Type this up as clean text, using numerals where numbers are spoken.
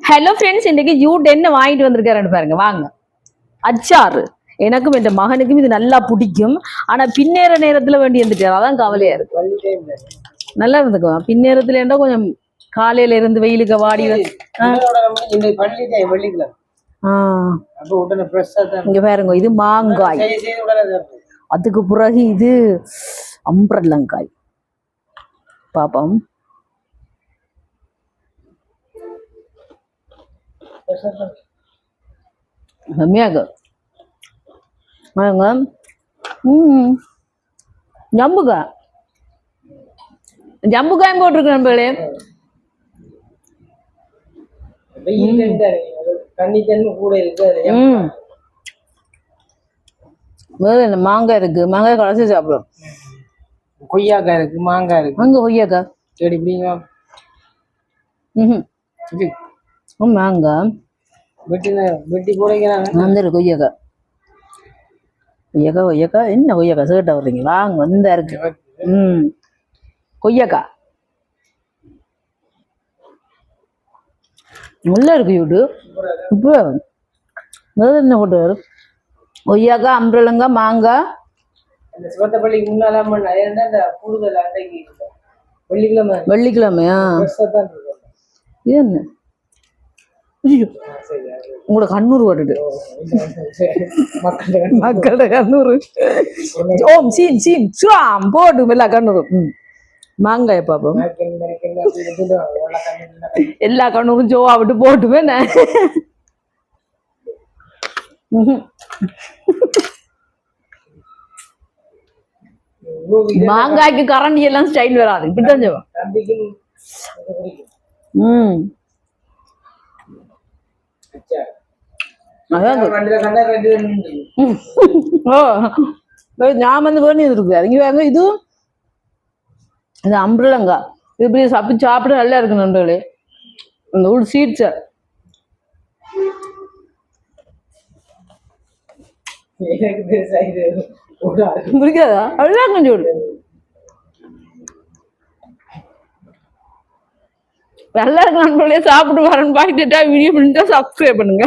Hello friends, இன்னைக்கு யூட் என்ன வாங்கிட்டு வந்திருக்காருன்னு பாருங்க. வாங்க. அச்சாறு. எனக்கும் என் மகனுக்கும் இது நல்லா பிடிக்கும். ஆனா பின்னேற நேரத்துல வேண்டி இருந்துட்டு அதான் கவலையா இருக்கு. நல்லா இருந்துக்கும் பின்னேரத்துல இருந்தா கொஞ்சம் காலையில இருந்து வெயிலுக்கு வாடி இங்க பாருங்க. இது மாங்காய். அதுக்கு பிறகு இது அம்பரலங்காய். பாப்போம். செம்மையாக ஜம்புக்காய் ஜம்புக்காயும் போட்டிருக்கு நம்மளே. மாங்காய் இருக்கு. மாங்காய் கடைசி சாப்பிடும். கொய்யாக்காய் இருக்கு, மாங்காய் இருக்கு. அங்க கொய்யாக்காய் சரி இப்படிங்க. மாங்காய் வெட்டி போடுறாங்க. கொய்யாக்காய் கொய்யாக்காய் கொய்யாக்காய் என்ன கொய்யாக்காய் சேட்டை வர்றீங்க? வாங்க வந்தா இருக்கு. கொய்யாக்காய் நல்லா இருக்கு. யூடு இப்போ என்ன போட்டு வரும்? கொய்யாக்காய், அம்பரலங்காய், மாங்காய். சிவத்தப்பள்ளிக்கு முன்னால வெள்ளிக்கிழமையா? இது என்ன? உங்களோட கண்ணூர் போட்டுட்டு மக்களோட கண்ணூர். ஓம் சீன் சீன் சுவாம் போட்டு எல்லா கண்ணூரும். மாங்காய பாப்போம். எல்லா கண்ணூரும் ஜோவா விட்டு போட்டுமே. மாங்காய்க்கு கரண்டி எல்லாம் ஸ்டைல் வராது. இப்படித்தான் ஜோவா. நான் வந்து பண்ணி இருக்கு. இது இது அம்பரலங்காய். இது இப்படி சாப்பிட நல்லா இருக்கு நண்பர்களே. அந்த உள் சீட்ஸ் பிடிக்காதா? நல்லா கொஞ்சம் நல்லா இருக்கு நண்பர்களே. சாப்பிட்டு வரேன்னு பாக்கிட்டா வீடியோ பண்ணிட்டா சப்ஸ்கிரைப் பண்ணுங்க.